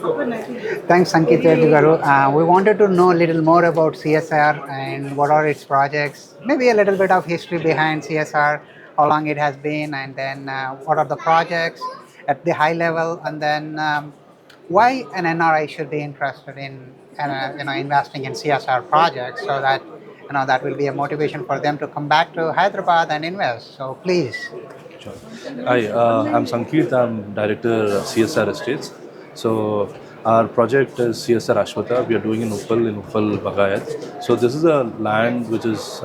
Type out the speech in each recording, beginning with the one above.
Thanks, Sankit Reddy garu. We wanted to know a little more about CSR and what are its projects, maybe a little bit of history behind CSR, how long it has been, and then what are the projects at the high level, and then why an NRI should be interested in investing in CSR projects, so that that will be a motivation for them to come back to Hyderabad and invest. So please. Sure. Hi, I'm Sankit. I'm Director CSR Estates. So our project is CSR Ashwata. We are doing in Uppal, Bagayat. So this is a land which is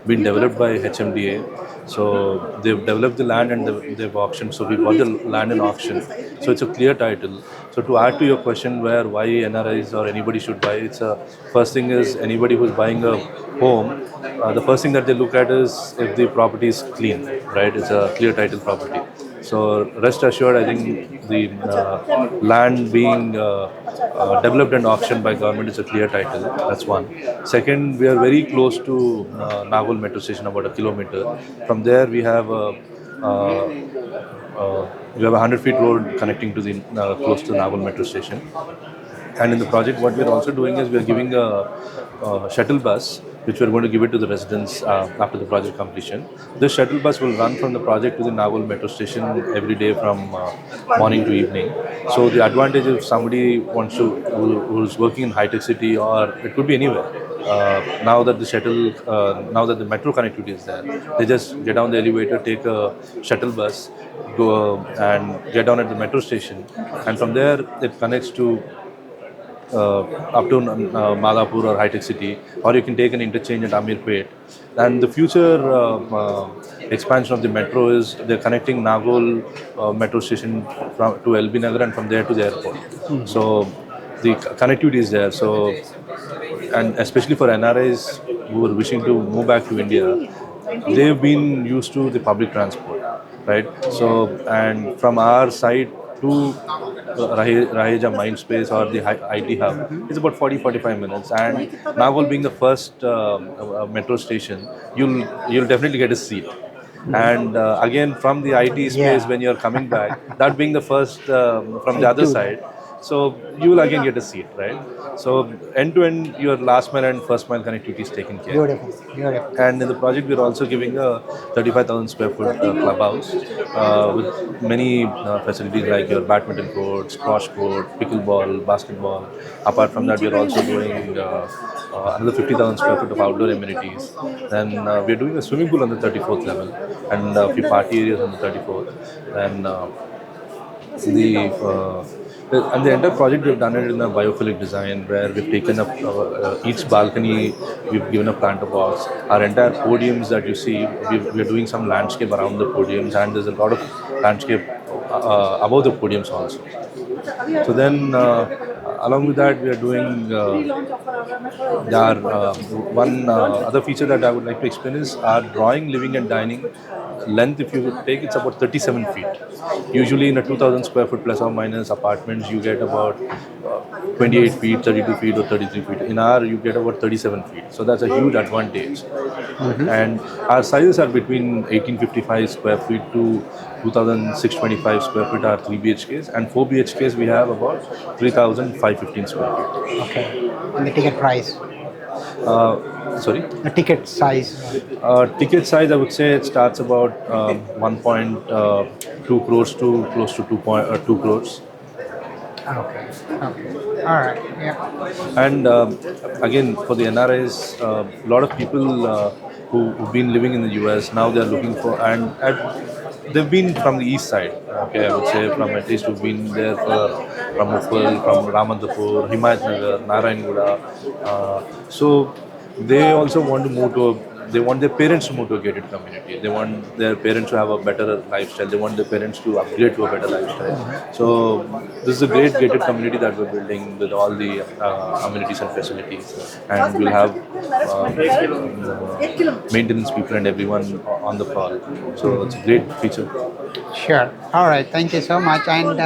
been developed by HMDA. So they've developed the land and they've auctioned. So we bought the land in auction. So it's a clear title. So to add to your question, why NRIs or anybody should buy, it's a first thing is anybody who's buying a home, the first thing that they look at is if the property is clean, right? It's a clear title property. So rest assured, I think the land being developed and auctioned by government is a clear title. That's one. Second, we are very close to Nagol metro station, about a kilometer. From there, we have a 100 feet road connecting to the close to Nagol metro station. And in the project, what we are also doing is we are giving a shuttle bus, which we are going to give it to the residents after the project completion. This shuttle bus will run from the project to the Nagol metro station every day from morning to evening. So the advantage if somebody wants to, who's working in high-tech city or it could be anywhere, now that the metro connectivity is there, they just get down the elevator, take a shuttle bus, go and get down at the metro station, and from there it connects to up to Madhapur or High Tech City, or you can take an interchange at Amirpet. And the future expansion of the metro is they're connecting Nagol metro station to LB Nagar and from there to the airport. So the connectivity is there. So, and especially for NRIs who are wishing to move back to India, they've been used to the public transport, right? So, and from our side to Raheja Mindspace or the IT Hub, it's about 40-45 minutes. And Nagol being the first metro station, you'll definitely get a seat. And again, from the IT space, Yeah. when you're coming back, that being the first from the other Do that. side, so you will again get a seat, right? So end to end, your last mile and first mile connectivity is taken care. Beautiful. Beautiful. And in the project, we're also giving a 35,000 square foot clubhouse with many facilities like your badminton court, squash court, pickleball, basketball. Apart from that, we're also doing another 50,000 square foot of outdoor amenities. Then we're doing a swimming pool on the 34th level and a few party areas on the 34th. Then the entire project we've done it in a biophilic design where we've taken up each balcony, we've given a planter box. Our entire podiums that you see, we're doing some landscape around the podiums, and there's a lot of landscape above the podiums also. So then, along with that, we are doing one other feature that I would like to explain is our drawing, living, and dining length. If you would take, it's about 37 feet. Usually, in a 2,000 square foot plus or minus apartments, you get about 28 feet, 32 feet, or 33 feet. In our, you get about 37 feet. So that's a huge advantage. And our sizes are between 1855 square feet to 2,625 square feet are 3 BHKs, and 4 BHKs we have about 3,515 square feet. Okay. And the ticket price, Sorry? the ticket size. Ticket size, I would say it starts about 1.2 crores to close to 2 crores. Okay. Okay. All right. Yeah. And again, for the NRIs, a lot of people who've been living in the US, now they're looking for, they've been from the east side, okay, I would say, from at least who've been there from Uppal, from Ramandapur, Himayat Nagar, Narayanguda. So they also want to move to they want their parents to move to a gated community. They want their parents to have a better lifestyle. They want their parents to upgrade to a better lifestyle. So this is a great gated community that we're building with all the amenities and facilities, and we'll have maintenance people and everyone on the call. So it's a great feature. Sure. All right. Thank you so much. And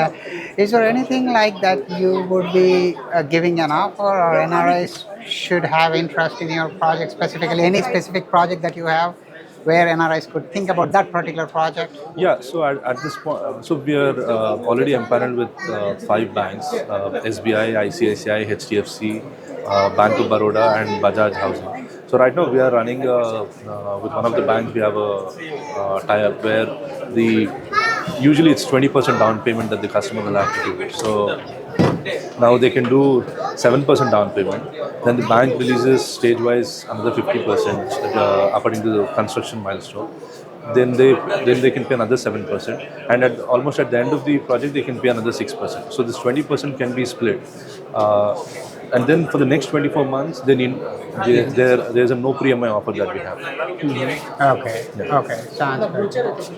is there anything like that you would be giving an offer, or NRIs should have interest in your project specifically? Any specific project that you have? Yeah. where NRIs could think about that particular project? Yeah, so at this point, so we are already empaneled with five banks: SBI, ICICI, HDFC, Bank of Baroda, and Bajaj Housing. So right now we are running with one of the banks. We have a tie-up where the usually it's 20% down payment that the customer will have to do. So now they can do 7% down payment. Then the bank releases stage-wise another 50% according to the construction milestone. Then they can pay another 7%, and almost at the end of the project they can pay another 6%. So this 20% can be split. And then for the next 24 months, they need there's a no pre-MI offer that we have. Okay, Yeah. okay, sounds good.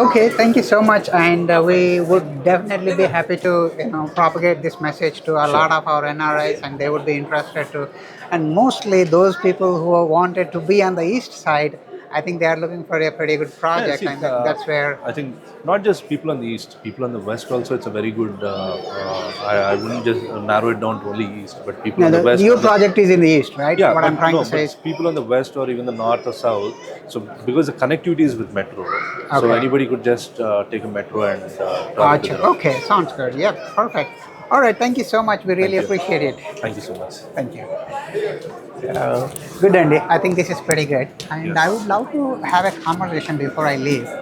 Okay, thank you so much, and we would definitely be happy to propagate this message to a Sure. lot of our NRIs, and they would be interested to, and mostly those people who wanted to be on the east side. I think they are looking for a pretty good Yeah, project, see, and that's where. I think not just people on the east, people on the west also. It's a very good. I wouldn't just narrow it down to only east, but people Now, on the the west. new project is in the east, right? Yeah, What but I'm trying no, to say but is, people on the west or even the north or south. So because the connectivity is with metro, so okay. anybody could just take a metro and travel to Gotcha. their office. Okay, sounds good. Yep, perfect. All right, thank you so much. We really Thank you. appreciate it. Thank you so much. Thank you. Good, Andy. I think this is pretty good. And I would Yes. love to have a conversation before I leave.